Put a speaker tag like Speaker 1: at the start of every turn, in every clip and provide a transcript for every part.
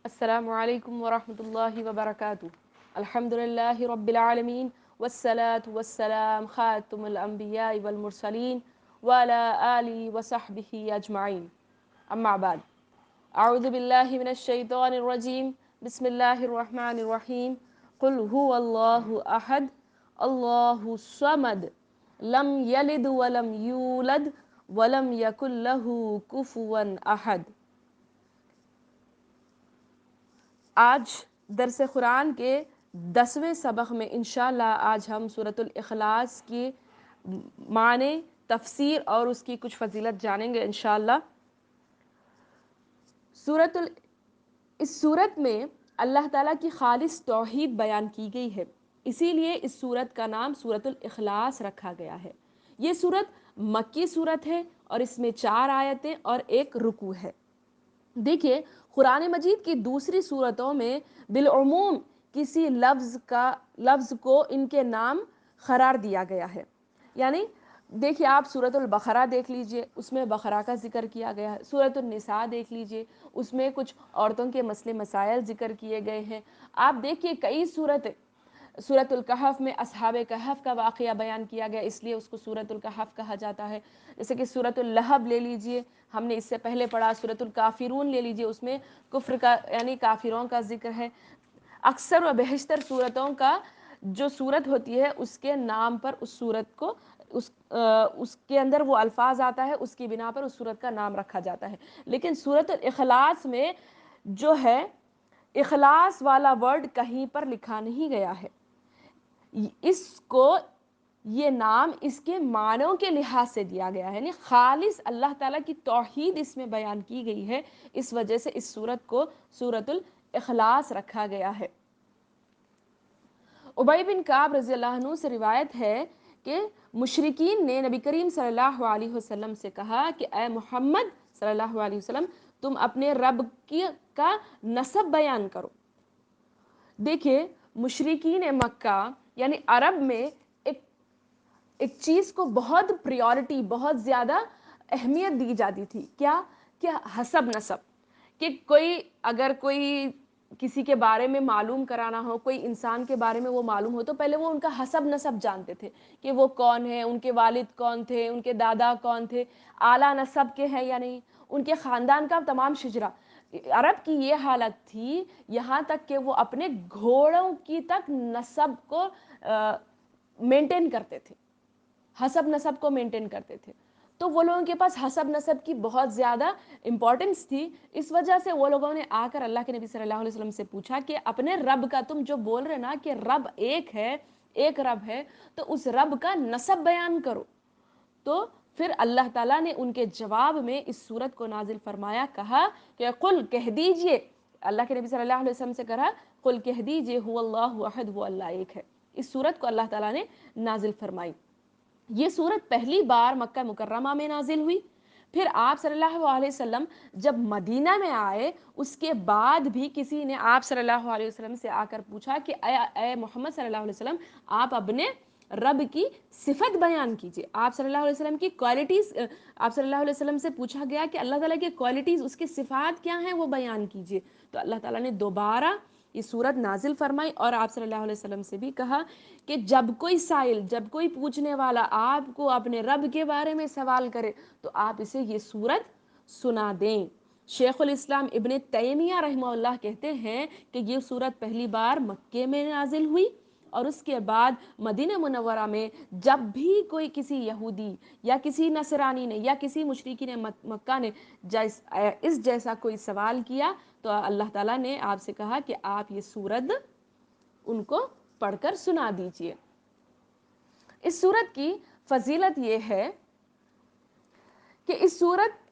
Speaker 1: السلام علیکم ورحمۃ اللہ وبرکاتہ. الحمد للہ رب العالمین والصلاة والسلام خاتم الانبیاء والمرسلین وعلی آلہ وصحبہ اجمعین. اما بعد، اعوذ باللہ من الشیطان الرجیم. بسم اللہ الرحمن الرحیم. قل هو اللہ احد اللہ الصمد لم یلد ولم یولد ولم یکن لہ کفوا احد. آج درس قرآن کے 10ویں سبق میں انشاءاللہ آج ہم سورۃ الاخلاص کی معنی، تفسیر اور اس کی کچھ فضیلت جانیں گے انشاءاللہ. اس سورت میں اللہ تعالیٰ کی خالص توحید بیان کی گئی ہے، اسی لیے اس سورت کا نام سورۃ الاخلاص رکھا گیا ہے. یہ سورت مکی سورت ہے اور اس میں 4 آیتیں اور 1 رکوع ہے. دیکھیے، قرآن مجید کی دوسری صورتوں میں بالعموم کسی لفظ کو ان کے نام قرار دیا گیا ہے. یعنی دیکھیے، آپ سورۃ البقرہ دیکھ لیجئے، اس میں بقرہ کا ذکر کیا گیا ہے. سورۃ النساء دیکھ لیجئے، اس میں کچھ عورتوں کے مسئلے مسائل ذکر کیے گئے ہیں. آپ دیکھیے کئی سورۃ الکہف میں اصحاب کہف کا واقعہ بیان کیا گیا، اس لیے اس کو سورۃ الکہف کہا جاتا ہے. جیسے کہ سورۃ اللہب لے لیجئے، ہم نے اس سے پہلے پڑھا. سورۃ الکافرون لے لیجئے، اس میں کفر کا یعنی کافروں کا ذکر ہے. اکثر و بیشتر صورتوں کا جو صورت ہوتی ہے اس کے نام پر اس صورت کو اس کے اندر وہ الفاظ آتا ہے، اس کی بنا پر اس صورت کا نام رکھا جاتا ہے. لیکن سورۃ الاخلاص میں جو ہے اخلاص والا ورڈ کہیں پر لکھا نہیں گیا ہے. اس کو یہ نام اس کے معنوں کے لحاظ سے دیا گیا ہے، یعنی خالص اللہ تعالیٰ کی توحید اس میں بیان کی گئی ہے، اس وجہ سے اس سورت کو سورۃ الاخلاص رکھا گیا ہے. ابی بن کعب رضی اللہ عنہ سے روایت ہے کہ مشرکین نے نبی کریم صلی اللہ علیہ وسلم سے کہا کہ اے محمد صلی اللہ علیہ وسلم، تم اپنے رب کا نسب بیان کرو. دیکھیے، مشرکین مکہ یعنی عرب میں ایک چیز کو بہت پریورٹی، بہت زیادہ اہمیت دی جاتی تھی. کیا حسب نسب. کہ اگر کوئی کسی کے بارے میں معلوم کرانا ہو، کوئی انسان کے بارے میں وہ معلوم ہو، تو پہلے وہ ان کا حسب نسب جانتے تھے کہ وہ کون ہے، ان کے والد کون تھے، ان کے دادا کون تھے، اعلیٰ نسب کے ہیں یا نہیں، ان کے خاندان کا تمام شجرہ. عرب کی یہ حالت تھی، یہاں تک کہ وہ اپنے گھوڑوں کی تک نسب کو مینٹین کرتے تھے، حسب نسب کو مینٹین کرتے تھے. تو وہ لوگوں کے پاس حسب نسب کی بہت زیادہ امپورٹنس تھی. اس وجہ سے وہ لوگوں نے آ کر اللہ کے نبی صلی اللہ علیہ وسلم سے پوچھا کہ اپنے رب کا، تم جو بول رہے نا کہ رب ایک رب ہے، تو اس رب کا نسب بیان کرو. تو پھر اللہ تعالیٰ نے ان کے جواب میں اس سورت کو نازل فرمایا، کہا کہ قل کہہ دیجئے. اللہ کے نبی صلی اللہ علیہ وسلم سے کہا قل کہہ دیجئے هو اللہ احد، وہ اللہ ایک ہے. اس سورت کو اللہ تعالیٰ نے نازل فرمائی. یہ سورت پہلی بار مکہ مکرمہ میں نازل ہوئی. پھر آپ صلی اللہ علیہ وسلم جب مدینہ میں آئے، اس کے بعد بھی کسی نے آپ صلی اللہ علیہ وسلم سے آ کر پوچھا کہ اے محمد صلی اللہ علیہ وسلم، آپ اپنے رب کی صفت بیان کیجئے. آپ صلی اللہ علیہ وسلم کی کوالٹیز، آپ صلی اللہ علیہ وسلم سے پوچھا گیا کہ اللہ تعالیٰ کی کوالٹیز، اس کی صفات کیا ہیں، وہ بیان کیجئے. تو اللہ تعالیٰ نے دوبارہ یہ سورت نازل فرمائی اور آپ صلی اللہ علیہ وسلم سے بھی کہا کہ جب کوئی سائل، جب کوئی پوچھنے والا آپ کو اپنے رب کے بارے میں سوال کرے تو آپ اسے یہ سورت سنا دیں. شیخ الاسلام ابن تیمیہ رحمہ اللہ کہتے ہیں کہ یہ سورت پہلی بار مکے میں نازل ہوئی، اور اس کے بعد مدینہ منورہ میں جب بھی کوئی کسی یہودی یا کسی نصرانی نے یا کسی مشرکی نے مکہ نے اس جیسا کوئی سوال کیا تو اللہ تعالیٰ نے آپ سے کہا کہ آپ یہ سورت ان کو پڑھ کر سنا دیجئے. اس سورت کی فضیلت یہ ہے کہ اس سورت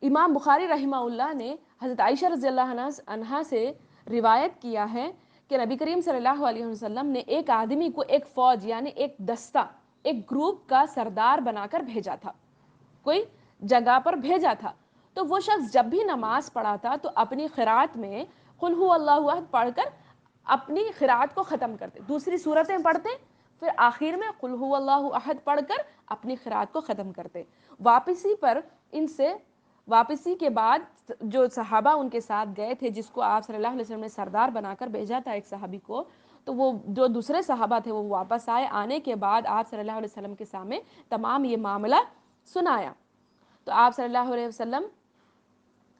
Speaker 1: امام بخاری رحمہ اللہ نے حضرت عائشہ رضی اللہ عنہا سے روایت کیا ہے کہ نبی کریم صلی اللہ علیہ وسلم نے ایک آدمی کو ایک فوج یعنی ایک دستہ، ایک گروپ کا سردار بنا کر بھیجا تھا، کوئی جگہ پر بھیجا تھا. تو وہ شخص جب بھی نماز پڑھاتا تو اپنی قرات میں قل هو اللہ احد پڑھ کر اپنی قرات کو ختم کرتے، دوسری صورتیں پڑھتے، پھر آخر میں قل هو اللہ احد پڑھ کر اپنی قرات کو ختم کرتے. واپسی کے بعد جو صحابہ ان کے ساتھ گئے تھے، جس کو آپ صلی اللہ علیہ وسلم نے سردار بنا کر بھیجا تھا ایک صحابی کو، تو وہ جو دوسرے صحابہ تھے وہ واپس آئے. آنے کے بعد آپ صلی اللہ علیہ وسلم کے سامنے تمام یہ معاملہ سنایا. تو آپ صلی اللہ علیہ وسلم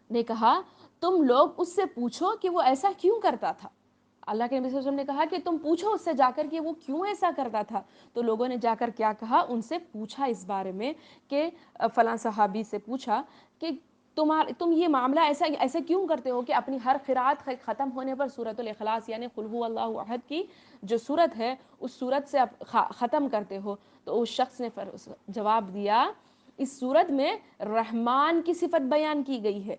Speaker 1: نے کہا تم لوگ اس سے پوچھو کہ وہ ایسا کیوں کرتا تھا. اللہ کے نبی صلی اللہ علیہ وسلم نے کہا کہ تم پوچھو اس سے جا کر کہ وہ کیوں ایسا کرتا تھا. تو لوگوں نے جا کر کیا کہا، ان سے پوچھا اس بارے میں کہ فلاں صحابی سے پوچھا کہ تم یہ معاملہ ایسا کیوں کرتے ہو کہ اپنی ہر قرات ختم ہونے پر سورۃ الاخلاص یعنی قل هو اللہ احد کی جو سورت ہے اس سورت سے ختم کرتے ہو. تو اس شخص نے جواب دیا اس سورت میں رحمان کی صفت بیان کی گئی ہے،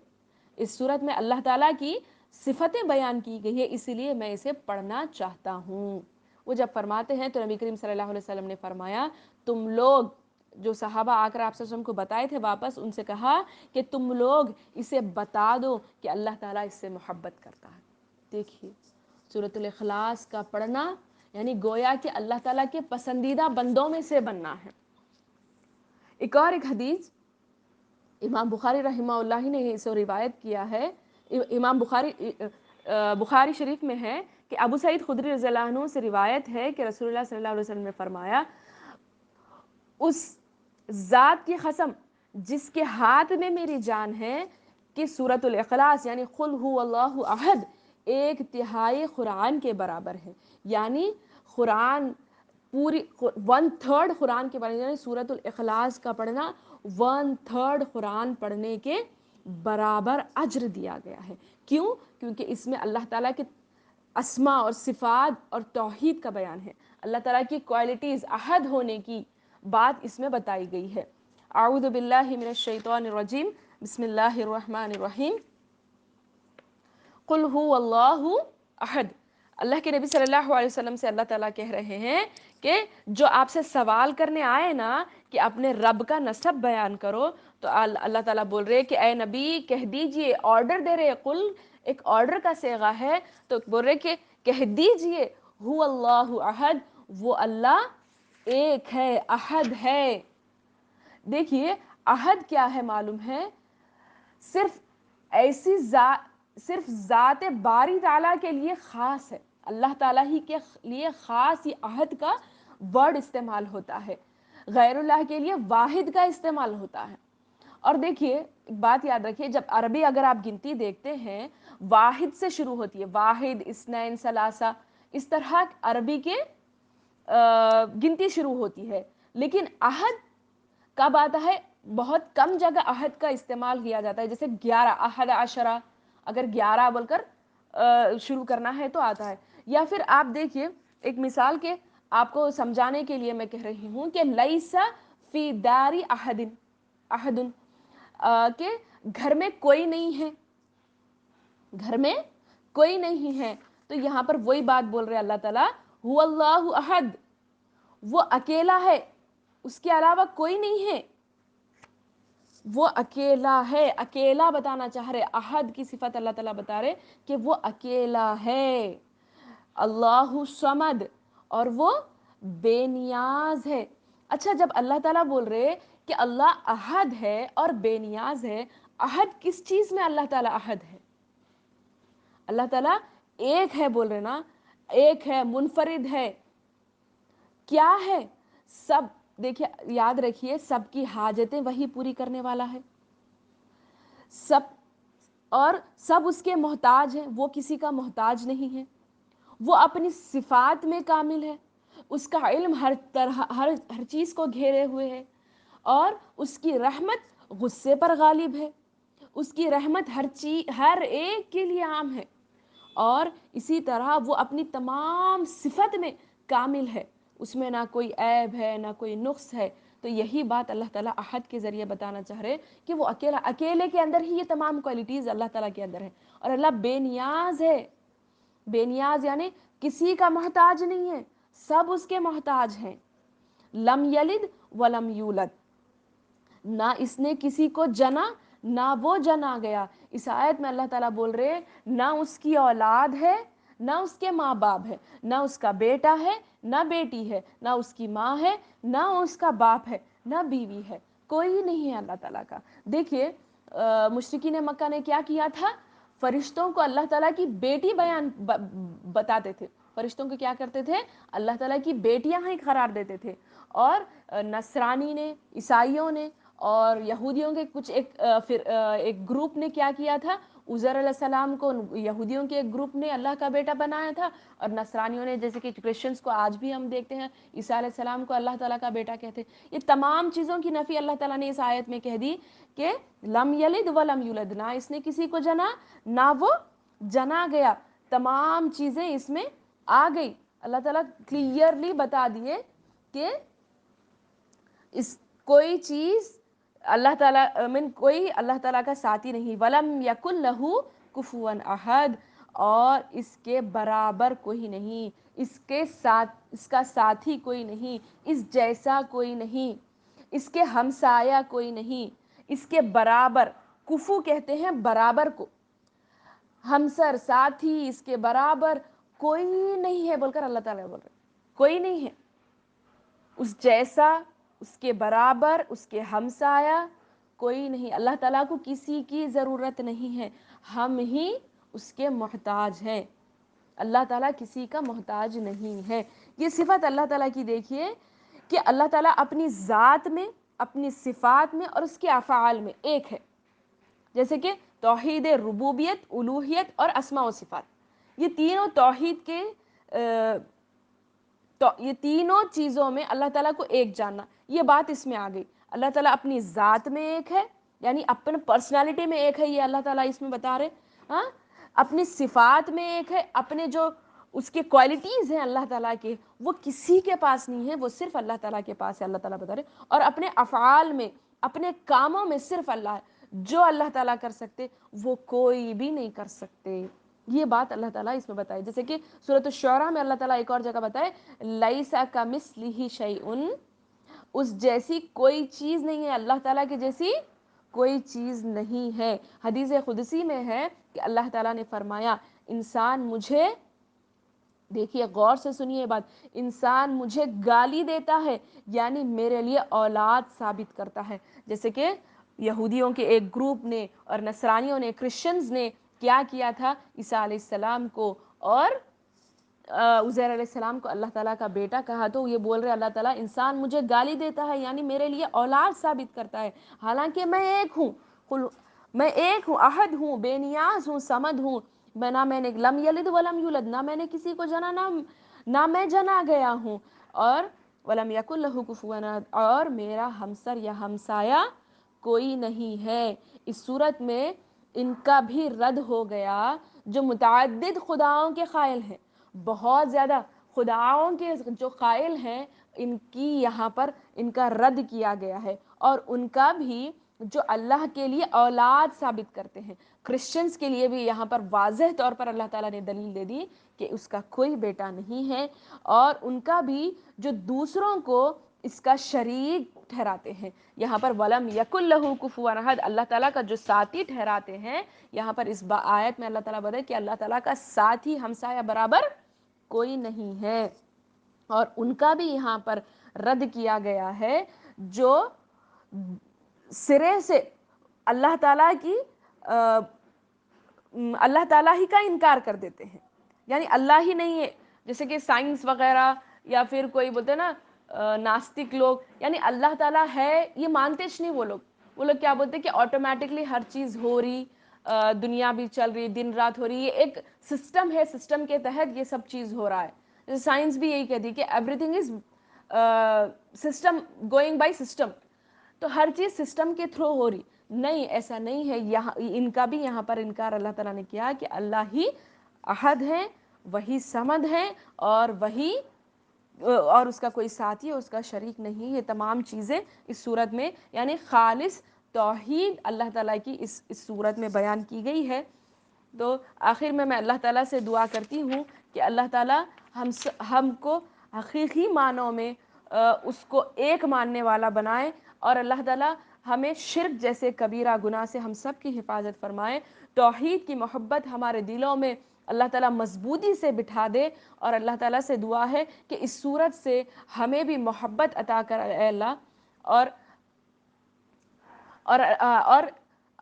Speaker 1: اس سورت میں اللہ تعالیٰ کی صفتیں بیان کی گئی ہے، اسی لیے میں اسے پڑھنا چاہتا ہوں. وہ جب فرماتے ہیں تو نبی کریم صلی اللہ علیہ وسلم نے فرمایا تم لوگ جو صحابہ آ کر آپ صلی اللہ علیہ وسلم کو بتائے تھے واپس، ان سے کہا کہ تم لوگ اسے بتا دو کہ اللہ تعالیٰ اس سے محبت کرتا ہے. دیکھیے سورۃ الاخلاص کا پڑھنا یعنی گویا کہ اللہ تعالیٰ کے پسندیدہ بندوں میں سے بننا ہے. ایک حدیث امام بخاری رحمہ اللہ نے اسے روایت کیا ہے. امام بخاری شریف میں ہے کہ ابو سعید خدری رضی اللہ عنہ سے روایت ہے کہ رسول اللہ صلی اللہ علیہ وسلم نے فرمایا اس ذات کی قسم جس کے ہاتھ میں میری جان ہے کہ سورۃ الاخلاص یعنی قل هو اللہ احد 1/3 قرآن کے برابر ہے. یعنی قرآن پوری 1/3 قرآن کے برابر، یعنی سورۃ الاخلاص کا پڑھنا 1/3 قرآن پڑھنے کے برابر اجر دیا گیا ہے. کیوں؟ کیونکہ اس میں اللہ تعالیٰ کے اسماء اور صفات اور توحید کا بیان ہے، اللہ تعالیٰ کی کوالٹیز احد ہونے کی بات اس میں بتائی گئی ہے. اعوذ باللہ من الشیطان الرجیم، بسم اللہ الرحمن الرحیم. قل هو اللہ احد. اللہ کے نبی صلی اللہ علیہ وسلم سے اللہ تعالیٰ کہہ رہے ہیں کہ جو آپ سے سوال کرنے آئے نا کہ اپنے رب کا نسب بیان کرو، تو اللہ تعالیٰ بول رہے کہ اے نبی کہہ دیجئے، آرڈر دے رہے. قل ایک آرڈر کا صیغہ ہے، تو بول رہے کہ کہہ دیجئے هو اللہ احد، وہ اللہ ایک ہے، احد ہے. دیکھیے احد کیا ہے معلوم ہے؟ صرف ایسی صرف ذات باری تعالیٰ کے لیے خاص ہے، اللہ تعالیٰ ہی کے لیے خاص یہ احد کا ورڈ استعمال ہوتا ہے، غیر اللہ کے لیے واحد کا استعمال ہوتا ہے. اور دیکھیے ایک بات یاد رکھیے، جب عربی اگر آپ گنتی دیکھتے ہیں واحد سے شروع ہوتی ہے، واحد، اثنین، ثلاثہ، اس طرح عربی کے گنتی شروع ہوتی ہے. لیکن احد کب آتا ہے؟ بہت کم جگہ احد کا استعمال کیا جاتا ہے، جیسے 11 احد عشرہ، اگر 11 بول کر شروع کرنا ہے تو آتا ہے. یا پھر آپ دیکھیے ایک مثال کے آپ کو سمجھانے کے لیے میں کہہ رہی ہوں کہ لیس فی داری احد، کہ گھر میں کوئی نہیں ہے، گھر میں کوئی نہیں ہے. تو یہاں پر وہی بات بول رہے اللہ تعالیٰ هو اللہ احد، وہ اکیلا ہے، اس کے علاوہ کوئی نہیں ہے، وہ اکیلا ہے. اکیلا بتانا چاہ رہے، احد کی صفت اللہ تعالیٰ بتا رہے کہ وہ اکیلا ہے. اللہ صمد، اور وہ بے نیاز ہے. اچھا جب اللہ تعالیٰ بول رہے کہ اللہ احد ہے اور بے نیاز ہے، احد کس چیز میں اللہ تعالیٰ احد ہے؟ اللہ تعالیٰ ایک ہے بول رہے نا، ایک ہے، منفرد ہے. کیا ہے؟ سب دیکھیے یاد رکھیے سب کی حاجتیں وہی پوری کرنے والا ہے، سب، اور سب اس کے محتاج ہیں، وہ کسی کا محتاج نہیں ہے. وہ اپنی صفات میں کامل ہے، اس کا علم ہر چیز کو گھیرے ہوئے ہے، اور اس کی رحمت غصے پر غالب ہے، اس کی رحمت ہر ایک کے لیے عام ہے. اور اسی طرح وہ اپنی تمام صفت میں کامل ہے، اس میں نہ کوئی عیب ہے نہ کوئی نقص ہے. تو یہی بات اللہ تعالیٰ احد کے ذریعے بتانا چاہ رہے کہ وہ اکیلے کے اندر ہی یہ تمام کوالٹیز اللہ تعالیٰ کے اندر ہے. اور اللہ بے نیاز ہے، بے نیاز یعنی کسی کا محتاج نہیں ہے، سب اس کے محتاج ہیں. لم یلد ولم یولد، نہ اس نے کسی کو جنا نہ وہ جنا گیا. اس آیت میں اللہ تعالیٰ بول رہے نہ اس کی اولاد ہے نہ اس کے ماں باپ ہے، نہ اس کا بیٹا ہے نہ بیٹی ہے، نہ اس کی ماں ہے نہ اس کا باپ ہے نہ بیوی ہے، کوئی نہیں ہے اللہ تعالیٰ کا. دیکھیے مشرکین مکہ نے کیا کیا تھا؟ فرشتوں کو اللہ تعالیٰ کی بیٹی بتاتے تھے، فرشتوں کو کیا کرتے تھے؟ اللہ تعالیٰ کی بیٹیاں ہی قرار دیتے تھے. اور نصرانی نے، عیسائیوں نے اور یہودیوں کے کچھ ایک گروپ نے کیا کیا تھا؟ عزیر علیہ السلام کو یہودیوں کے ایک گروپ نے اللہ کا بیٹا بنایا تھا، اور نصرانیوں نے، جیسے کہ کرسچنس کو آج بھی ہم دیکھتے ہیں، عیسیٰ علیہ السلام کو اللہ تعالیٰ کا بیٹا کہتے ہیں. یہ تمام چیزوں کی نفی اللہ تعالیٰ نے اس آیت میں کہہ دی کہ لم یلد ولم یولد، نہ اس نے کسی کو جنا نہ وہ جنا گیا. تمام چیزیں اس میں آ گئی. اللہ تعالیٰ کلیئرلی بتا دیے کہ اس کوئی چیز اللہ تعالیٰ کوئی اللہ تعالیٰ کا ساتھی نہیں. ولم یکن لہ کفوا احد، اور اس کے برابر کوئی نہیں، اس کا ساتھی کوئی نہیں، اس جیسا کوئی نہیں، اس کے ہمسایہ کوئی نہیں، اس کے برابر. کفو کہتے ہیں برابر کو، ہمسر، ساتھی، اس کے برابر کوئی نہیں ہے بول کر اللہ تعالیٰ بول رہے، کوئی نہیں ہے اس جیسا، اس کے برابر، اس کے ہمسایہ کوئی نہیں. اللہ تعالیٰ کو کسی کی ضرورت نہیں ہے، ہم ہی اس کے محتاج ہیں. اللہ تعالیٰ کسی کا محتاج نہیں ہے. یہ صفت اللہ تعالیٰ کی دیکھیے کہ اللہ تعالیٰ اپنی ذات میں، اپنی صفات میں اور اس کے افعال میں ایک ہے. جیسے کہ توحید ربوبیت، الوہیت اور اسماء و صفات، یہ تینوں توحید کے یہ تینوں چیزوں میں اللہ تعالیٰ کو ایک جاننا، یہ بات اس میں آ گئی. اللہ تعالیٰ اپنی ذات میں ایک ہے، یعنی اپنے پرسنالٹی میں ایک ہے، یہ اللہ تعالیٰ اس میں بتا رہے. ہاں، اپنی صفات میں ایک ہے، اپنے جو اس کے کوالٹیز ہیں اللہ تعالیٰ کے، وہ کسی کے پاس نہیں ہے، وہ صرف اللہ تعالیٰ کے پاس ہے، اللہ تعالیٰ بتا رہے. اور اپنے افعال میں، اپنے کاموں میں صرف اللہ ہے. جو اللہ تعالیٰ کر سکتے وہ کوئی بھی نہیں کر سکتے. یہ بات اللہ تعالیٰ اس میں بتائے. جیسے کہ سورۃ الشعراء میں اللہ تعالیٰ ایک اور جگہ بتائے لیس کمثلہ شیء، اس جیسی کوئی چیز نہیں ہے، اللہ تعالیٰ کی جیسی کوئی چیز نہیں ہے. حدیث قدسی میں ہے کہ اللہ تعالیٰ نے فرمایا انسان مجھے، دیکھیے غور سے سنیے یہ بات، انسان مجھے گالی دیتا ہے، یعنی میرے لیے اولاد ثابت کرتا ہے. جیسے کہ یہودیوں کے ایک گروپ نے اور نصرانیوں نے، کرسچنز نے کیا کیا تھا؟ عیسیٰ علیہ السلام کو اور عزیر علیہ السلام کو اللہ تعالیٰ کا بیٹا کہا. تو یہ بول رہے اللہ تعالیٰ انسان مجھے گالی دیتا ہے، یعنی میرے لیے اولاد ثابت کرتا ہے، حالانکہ میں ایک ہوں، میں ایک ہوں، احد ہوں، بے نیاز ہوں، صمد ہوں. نہ میں نے لم یلد ولم یولد، نہ میں نے کسی کو جنا نہ میں جنا گیا ہوں. اور ولم یکن لہ کفوا احد، اور میرا ہمسر یا ہمسایہ کوئی نہیں ہے. اس صورت میں ان کا بھی رد ہو گیا جو متعدد خداؤں کے قائل ہیں، بہت زیادہ خداؤں کے جو قائل ہیں، ان کی یہاں پر ان کا رد کیا گیا ہے. اور ان کا بھی جو اللہ کے لیے اولاد ثابت کرتے ہیں، کرسچنز کے لیے بھی یہاں پر واضح طور پر اللہ تعالیٰ نے دلیل دے دی کہ اس کا کوئی بیٹا نہیں ہے. اور ان کا بھی جو دوسروں کو اس کا شریک ٹھہراتے ہیں، یہاں پر ولم یکن لہ کفوا احد، اللہ تعالیٰ کا جو ساتھی ٹھہراتے ہیں، یہاں پر اس آیت میں اللہ تعالیٰ بتائے کہ اللہ تعالیٰ کا ساتھی، ہمسایہ برابر کوئی نہیں ہے. اور ان کا بھی یہاں پر رد کیا گیا ہے جو سرے سے اللہ تعالیٰ کی اللہ تعالیٰ ہی کا انکار کر دیتے ہیں، یعنی اللہ ہی نہیں ہے. جیسے کہ سائنس وغیرہ یا پھر کوئی بولتے ہیں نا ناستک لوگ، یعنی اللہ تعالیٰ ہے یہ مانتے نہیں. وہ لوگ کیا بولتے ہیں کہ آٹومیٹکلی ہر چیز ہو رہی، دنیا بھی چل رہی، دن رات ہو رہی، یہ ایک سسٹم ہے، سسٹم کے تحت یہ سب چیز ہو رہا ہے. سائنس بھی یہی کہتی ہے کہ every thing is system, going by system, تو ہر چیز سسٹم کے تھرو ہو رہی. نہیں، ایسا نہیں ہے. یہاں ان کا بھی یہاں پر انکار اللہ تعالیٰ نے کیا کہ اللہ ہی احد ہے، وہی صمد ہے، اور وہی اور اس کا کوئی ساتھی اور اس کا شریک نہیں. یہ تمام چیزیں اس صورت میں یعنی خالص توحید اللہ تعالیٰ کی اس صورت میں بیان کی گئی ہے. تو آخر میں اللہ تعالیٰ سے دعا کرتی ہوں کہ اللہ تعالیٰ ہم کو حقیقی معنوں میں اس کو ایک ماننے والا بنائے، اور اللہ تعالیٰ ہمیں شرک جیسے کبیرہ گناہ سے ہم سب کی حفاظت فرمائے. توحید کی محبت ہمارے دلوں میں اللہ تعالیٰ مضبوطی سے بٹھا دے. اور اللہ تعالیٰ سے دعا ہے کہ اس صورت سے ہمیں بھی محبت عطا کر اے اللہ، اور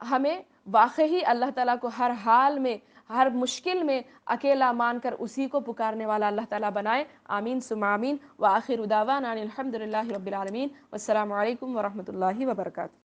Speaker 1: ہمیں واقعی اللہ تعالیٰ کو ہر حال میں، ہر مشکل میں اکیلا مان کر اسی کو پکارنے والا اللہ تعالیٰ بنائے۔ آمین ثم آمین، وآخر دعوانا ان الحمد للہ رب العالمین، والسلام علیکم ورحمۃ اللہ وبرکاتہ۔